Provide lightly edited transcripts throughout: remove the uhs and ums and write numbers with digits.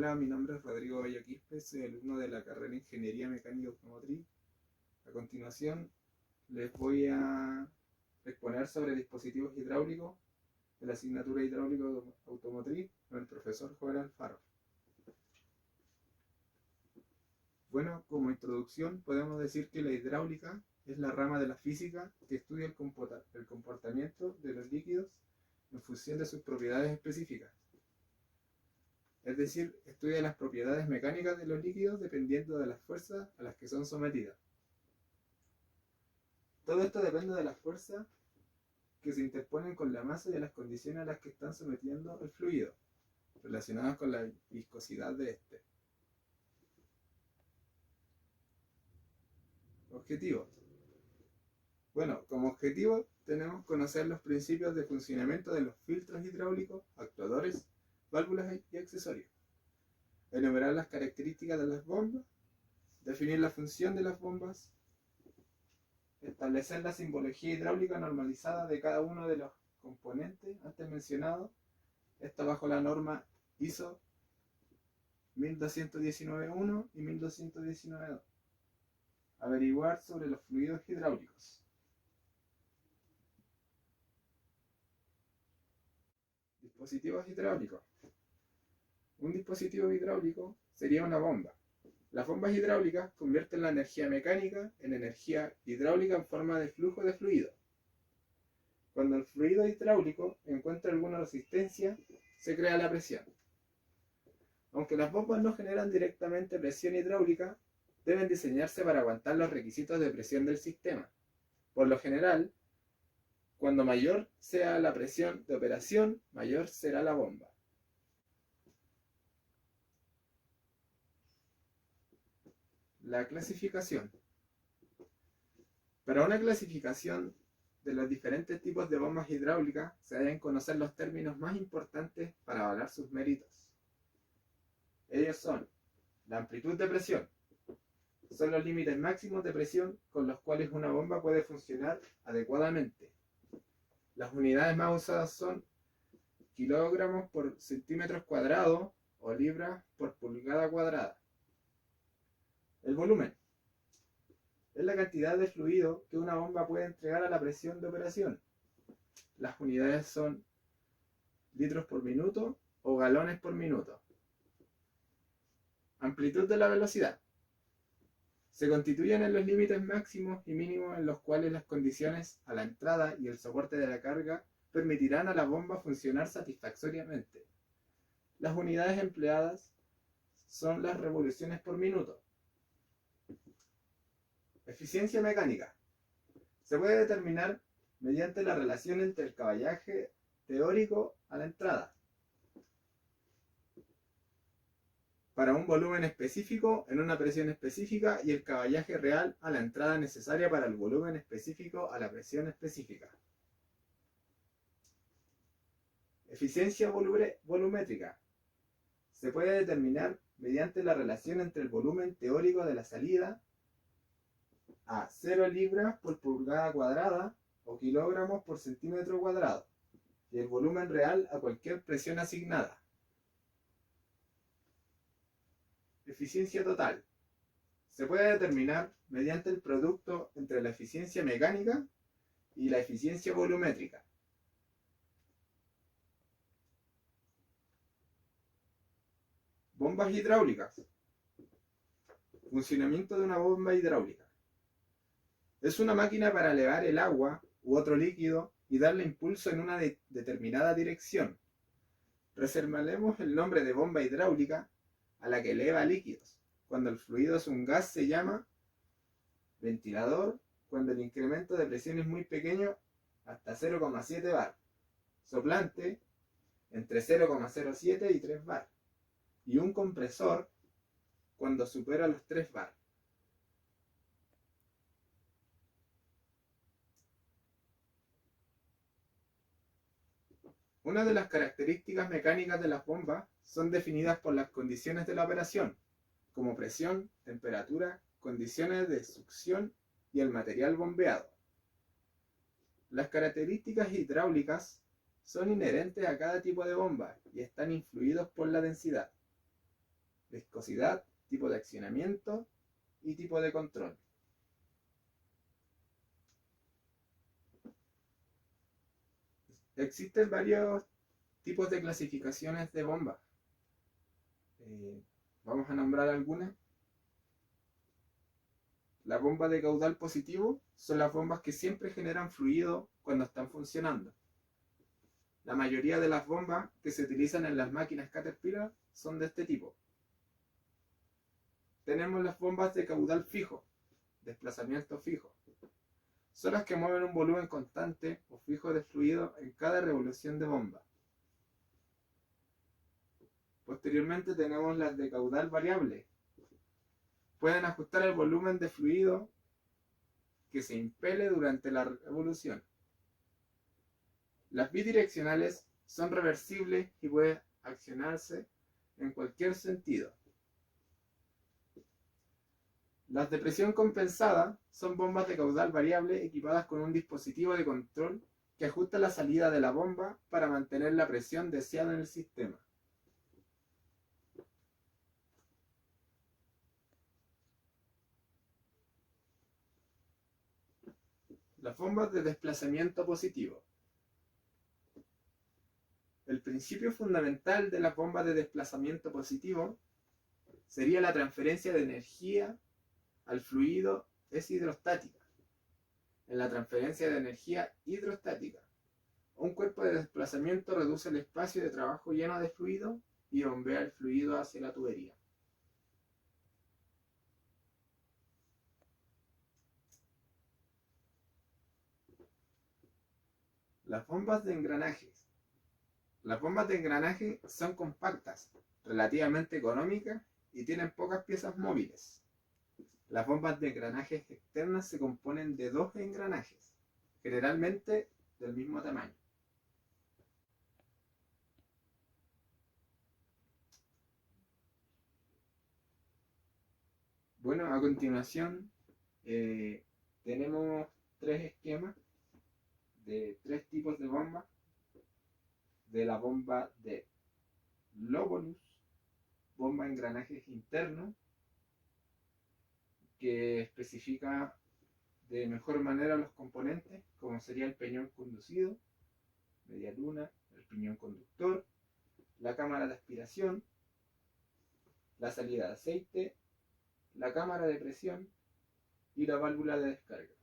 Hola, mi nombre es Rodrigo Bellaquispe, soy alumno de la carrera de Ingeniería Mecánica Automotriz. A continuación, les voy a exponer sobre dispositivos hidráulicos de la asignatura Hidráulico Automotriz con el profesor Joel Alfaro. Bueno, como introducción podemos decir que la hidráulica es la rama de la física que estudia el comportamiento de los líquidos en función de sus propiedades específicas. Es decir, estudia las propiedades mecánicas de los líquidos dependiendo de las fuerzas a las que son sometidas. Todo esto depende de las fuerzas que se interponen con la masa y de las condiciones a las que están sometiendo el fluido, relacionadas con la viscosidad de este. Objetivos. Bueno, como objetivo tenemos conocer los principios de funcionamiento de los filtros hidráulicos, actuadores, válvulas y accesorios. Enumerar las características de las bombas, definir la función de las bombas, establecer la simbología hidráulica normalizada de cada uno de los componentes antes mencionados, esto bajo la norma ISO 1219.1 y 1219.2. Averiguar sobre los fluidos hidráulicos. Dispositivos hidráulicos. Un dispositivo hidráulico sería una bomba. Las bombas hidráulicas convierten la energía mecánica en energía hidráulica en forma de flujo de fluido. Cuando el fluido hidráulico encuentra alguna resistencia, se crea la presión. Aunque las bombas no generan directamente presión hidráulica, deben diseñarse para aguantar los requisitos de presión del sistema. Por lo general, cuando mayor sea la presión de operación, mayor será la bomba. La clasificación. Para una clasificación de los diferentes tipos de bombas hidráulicas, se deben conocer los términos más importantes para evaluar sus méritos. Ellos son la amplitud de presión. Son los límites máximos de presión con los cuales una bomba puede funcionar adecuadamente. Las unidades más usadas son kilogramos por centímetros cuadrados o libras por pulgada cuadrada. El volumen es la cantidad de fluido que una bomba puede entregar a la presión de operación. Las unidades son litros por minuto o galones por minuto. Amplitud de la velocidad. Se constituyen en los límites máximos y mínimos en los cuales las condiciones a la entrada y el soporte de la carga permitirán a la bomba funcionar satisfactoriamente. Las unidades empleadas son las revoluciones por minuto. Eficiencia mecánica. Se puede determinar mediante la relación entre el caballaje teórico a la entrada para un volumen específico en una presión específica y el caballaje real a la entrada necesaria para el volumen específico a la presión específica. Eficiencia volumétrica. Se puede determinar mediante la relación entre el volumen teórico de la salida a 0 libras por pulgada cuadrada o kilogramos por centímetro cuadrado y el volumen real a cualquier presión asignada. Eficiencia total. Se puede determinar mediante el producto entre la eficiencia mecánica y la eficiencia volumétrica. Bombas hidráulicas. Funcionamiento de una bomba hidráulica. Es una máquina para elevar el agua u otro líquido y darle impulso en una determinada dirección. Reservaremos el nombre de bomba hidráulica a la que eleva líquidos. Cuando el fluido es un gas se llama ventilador, cuando el incremento de presión es muy pequeño, hasta 0,7 bar. Soplante, entre 0,07 y 3 bar. Y un compresor, cuando supera los 3 bar. Una de las características mecánicas de las bombas son definidas por las condiciones de la operación, como presión, temperatura, condiciones de succión y el material bombeado. Las características hidráulicas son inherentes a cada tipo de bomba y están influidos por la densidad. viscosidad, tipo de accionamiento y tipo de control. Existen varios tipos de clasificaciones de bombas. Vamos a nombrar algunas. La bomba de caudal positivo son las bombas que siempre generan fluido cuando están funcionando. La mayoría de las bombas que se utilizan en las máquinas Caterpillar son de este tipo. Tenemos las bombas de caudal fijo, desplazamiento fijo. Son las que mueven un volumen constante o fijo de fluido en cada revolución de bomba. Posteriormente tenemos las de caudal variable. Pueden ajustar el volumen de fluido que se impele durante la revolución. Las bidireccionales son reversibles y pueden accionarse en cualquier sentido. Las de presión compensada son bombas de caudal variable equipadas con un dispositivo de control que ajusta la salida de la bomba para mantener la presión deseada en el sistema. Las bombas de desplazamiento positivo. El principio fundamental de las bombas de desplazamiento positivo sería la transferencia de energía al fluido es hidrostática. En la transferencia de energía hidrostática, un cuerpo de desplazamiento reduce el espacio de trabajo lleno de fluido y bombea el fluido hacia la tubería. Las bombas de engranajes. Las bombas de engranaje son compactas, relativamente económicas y tienen pocas piezas móviles. Las bombas de engranajes externas se componen de dos engranajes, generalmente del mismo tamaño. Bueno, a continuación tenemos tres esquemas de tres tipos de bombas. De la bomba de Lóbulos, bomba de engranajes internos, que especifica de mejor manera los componentes, como sería el peñón conducido, media luna, el piñón conductor, la cámara de aspiración, la salida de aceite, la cámara de presión y la válvula de descarga.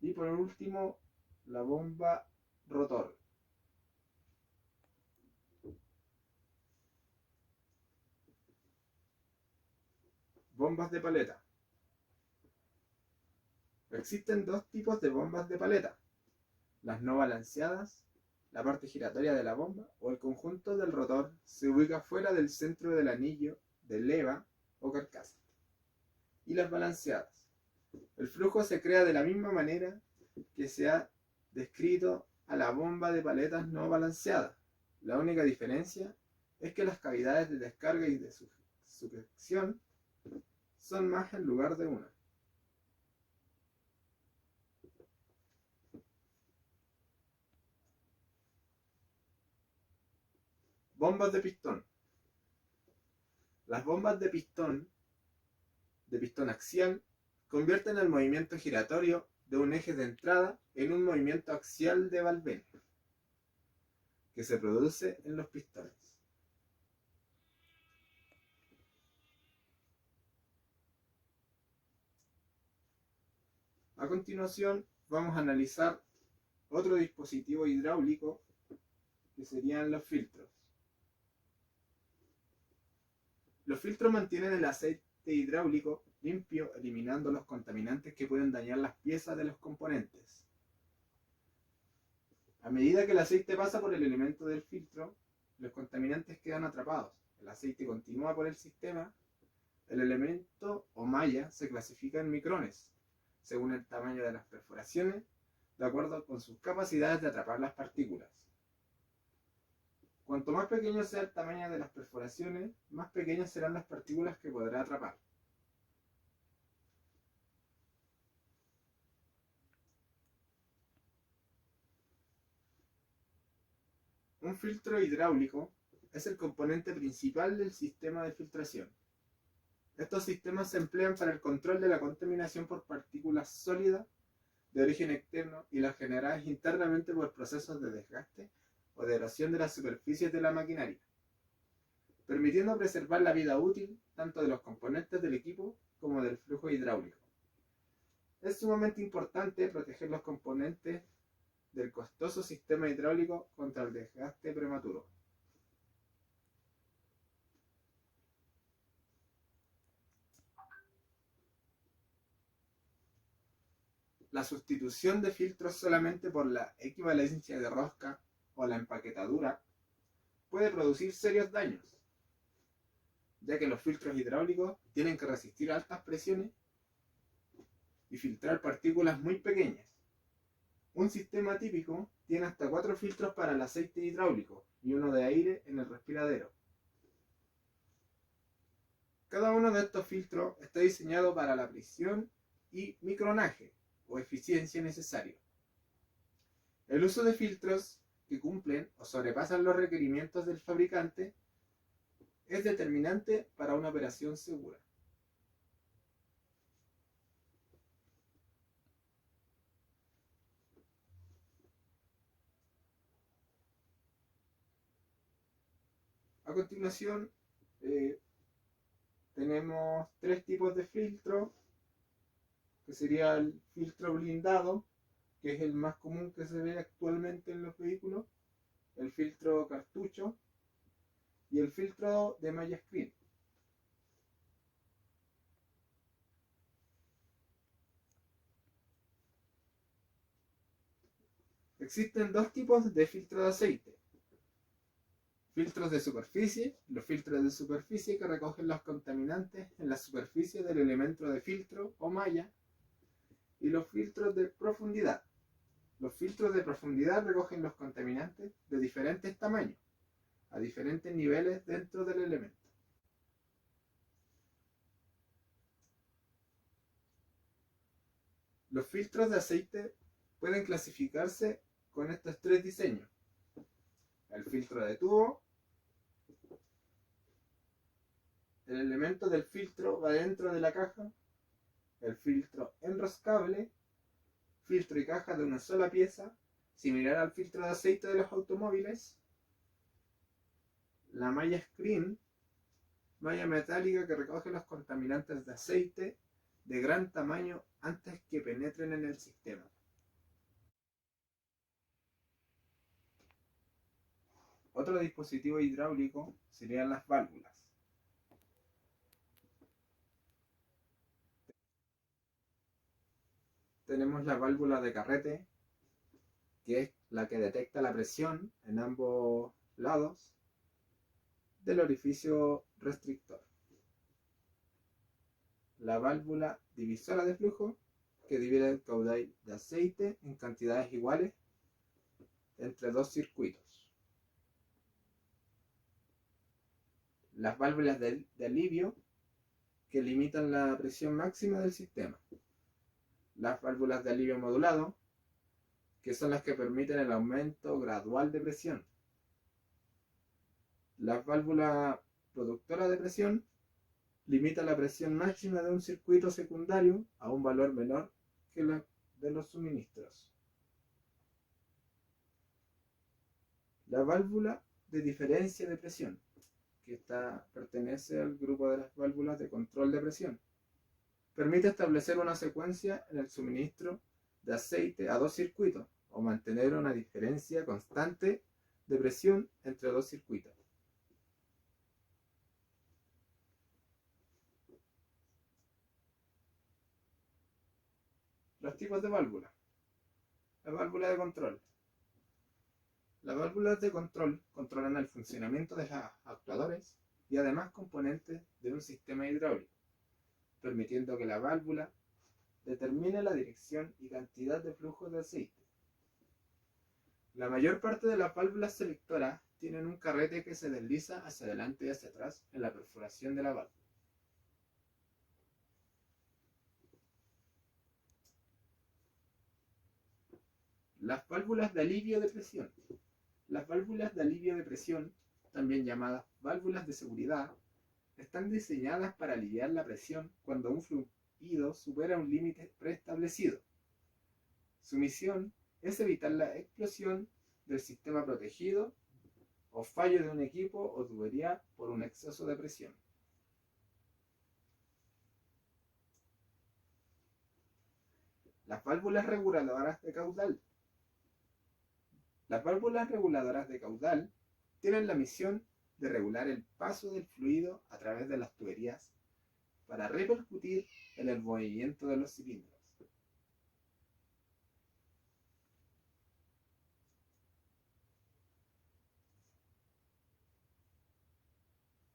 Y por último, la bomba rotor. Bombas de paleta. Existen dos tipos de bombas de paleta: las no balanceadas. La parte giratoria de la bomba o el conjunto del rotor se ubica fuera del centro del anillo de leva o carcasa. Y las balanceadas. El flujo se crea de la misma manera que se ha descrito a la bomba de paletas no balanceada. La única diferencia es que las cavidades de descarga y de succión son más en lugar de una. Bombas de pistón. Las bombas de pistón axial, convierten el movimiento giratorio de un eje de entrada en un movimiento axial de Valvena, que se produce en los pistones. A continuación, vamos a analizar otro dispositivo hidráulico que serían los filtros. Los filtros mantienen el aceite hidráulico limpio, eliminando los contaminantes que pueden dañar las piezas de los componentes. A medida que el aceite pasa por el elemento del filtro, los contaminantes quedan atrapados. El aceite continúa por el sistema. El elemento o malla se clasifica en micrones, según el tamaño de las perforaciones, de acuerdo con sus capacidades de atrapar las partículas. Cuanto más pequeño sea el tamaño de las perforaciones, más pequeñas serán las partículas que podrá atrapar. Un filtro hidráulico es el componente principal del sistema de filtración. Estos sistemas se emplean para el control de la contaminación por partículas sólidas de origen externo y las generadas internamente por procesos de desgaste o de erosión de las superficies de la maquinaria, permitiendo preservar la vida útil tanto de los componentes del equipo como del flujo hidráulico. Es sumamente importante proteger los componentes del costoso sistema hidráulico contra el desgaste prematuro. La sustitución de filtros solamente por la equivalencia de rosca o la empaquetadura puede producir serios daños, ya que los filtros hidráulicos tienen que resistir altas presiones y filtrar partículas muy pequeñas. Un sistema típico tiene hasta 4 filtros para el aceite hidráulico y uno de aire en el respiradero. Cada uno de estos filtros está diseñado para la presión y micronaje o eficiencia necesario. El uso de filtros que cumplen o sobrepasan los requerimientos del fabricante es determinante para una operación segura. A continuación, tenemos 3 tipos de filtro, que sería el filtro blindado, que es el más común que se ve actualmente en los vehículos, el filtro cartucho y el filtro de malla screen. Existen 2 tipos de filtro de aceite. Filtros de superficie, los filtros de superficie que recogen los contaminantes en la superficie del elemento de filtro o malla, y los filtros de profundidad. Los filtros de profundidad recogen los contaminantes de diferentes tamaños, a diferentes niveles dentro del elemento. Los filtros de aceite pueden clasificarse con estos 3 diseños: el filtro de tubo, el elemento del filtro va dentro de la caja, el filtro enroscable, filtro y caja de una sola pieza, similar al filtro de aceite de los automóviles, la malla screen, malla metálica que recoge los contaminantes de aceite de gran tamaño antes que penetren en el sistema. Otro dispositivo hidráulico serían las válvulas. Tenemos la válvula de carrete, que es la que detecta la presión en ambos lados del orificio restrictor. La válvula divisora de flujo, que divide el caudal de aceite en cantidades iguales entre 2 circuitos. Las válvulas de alivio, que limitan la presión máxima del sistema. Las válvulas de alivio modulado, que son las que permiten el aumento gradual de presión. Las válvulas productoras de presión limitan la presión máxima de un circuito secundario a un valor menor que la de los suministros. La válvula de diferencia de presión, que pertenece al grupo de las válvulas de control de presión, permite establecer una secuencia en el suministro de aceite a 2 circuitos o mantener una diferencia constante de presión entre 2 circuitos. Los tipos de válvulas. La válvula de control. Las válvulas de control controlan el funcionamiento de los actuadores y además componentes de un sistema hidráulico, permitiendo que la válvula determine la dirección y cantidad de flujo de aceite. La mayor parte de las válvulas selectoras tienen un carrete que se desliza hacia adelante y hacia atrás en la perforación de la válvula. Las válvulas de alivio de presión. Las válvulas de alivio de presión también llamadas válvulas de seguridad, están diseñadas para aliviar la presión cuando un fluido supera un límite preestablecido. Su misión es evitar la explosión del sistema protegido o fallo de un equipo o tubería por un exceso de presión. Las válvulas reguladoras de caudal. Las válvulas reguladoras de caudal tienen la misión de regular el paso del fluido a través de las tuberías para repercutir en el movimiento de los cilindros.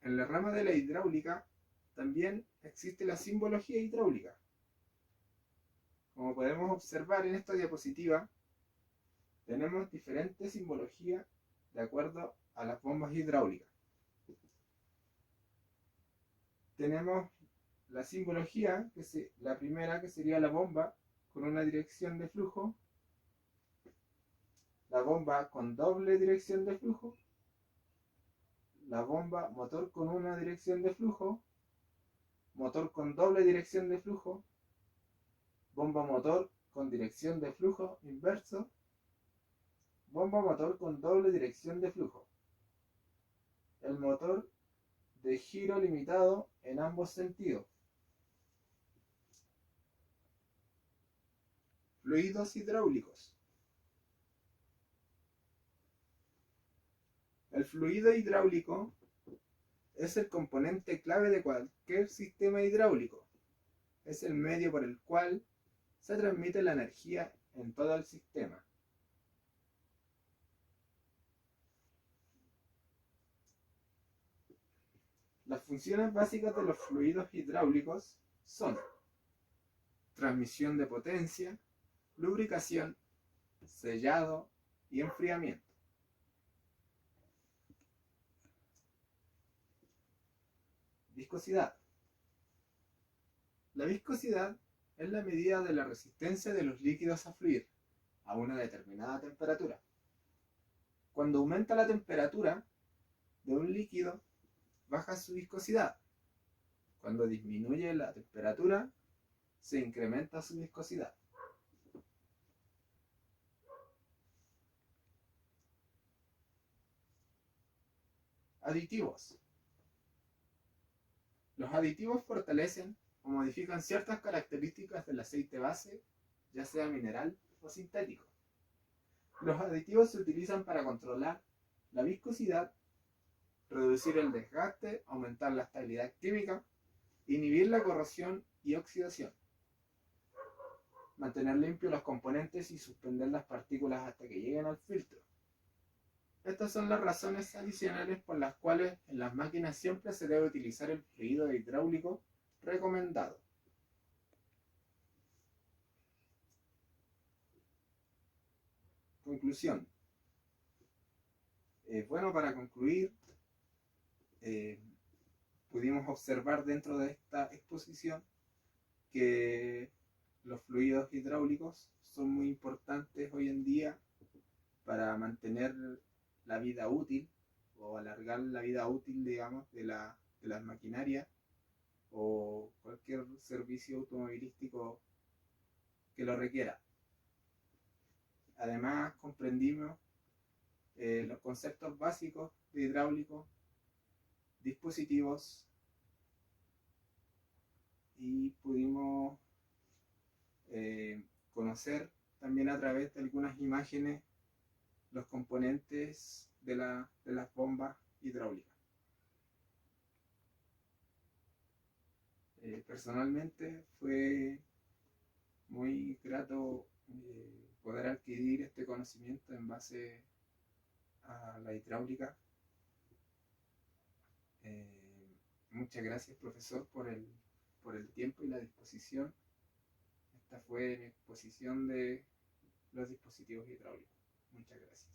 En la rama de la hidráulica también existe la simbología hidráulica. Como podemos observar en esta diapositiva, tenemos diferentes simbologías de acuerdo a las bombas hidráulicas. Tenemos la simbología, la primera que sería la bomba con una dirección de flujo, la bomba con doble dirección de flujo, la bomba motor con una dirección de flujo, motor con doble dirección de flujo, bomba motor con dirección de flujo inverso, bomba motor con doble dirección de flujo. El motor de giro limitado en ambos sentidos. Fluidos hidráulicos. El fluido hidráulico es el componente clave de cualquier sistema hidráulico. Es el medio por el cual se transmite la energía en todo el sistema. Las funciones básicas de los fluidos hidráulicos son transmisión de potencia, lubricación, sellado y enfriamiento. Viscosidad. La viscosidad es la medida de la resistencia de los líquidos a fluir a una determinada temperatura. Cuando aumenta la temperatura de un líquido, baja su viscosidad. Cuando disminuye la temperatura, se incrementa su viscosidad. Aditivos. Los aditivos fortalecen o modifican ciertas características del aceite base, ya sea mineral o sintético. Los aditivos se utilizan para controlar la viscosidad, reducir el desgaste, aumentar la estabilidad química, inhibir la corrosión y oxidación, mantener limpios los componentes y suspender las partículas hasta que lleguen al filtro. Estas son las razones adicionales por las cuales en las máquinas siempre se debe utilizar el fluido hidráulico recomendado. Conclusión. Bueno, para concluir, pudimos observar dentro de esta exposición que los fluidos hidráulicos son muy importantes hoy en día para mantener la vida útil o alargar la vida útil, digamos, de las maquinarias o cualquier servicio automovilístico que lo requiera. Además, comprendimos los conceptos básicos de hidráulico, dispositivos, y pudimos conocer también a través de algunas imágenes los componentes de las bombas hidráulicas. Personalmente fue muy grato poder adquirir este conocimiento en base a la hidráulica. Muchas gracias, profesor, por el tiempo y la disposición. Esta fue mi exposición de los dispositivos hidráulicos. Muchas gracias.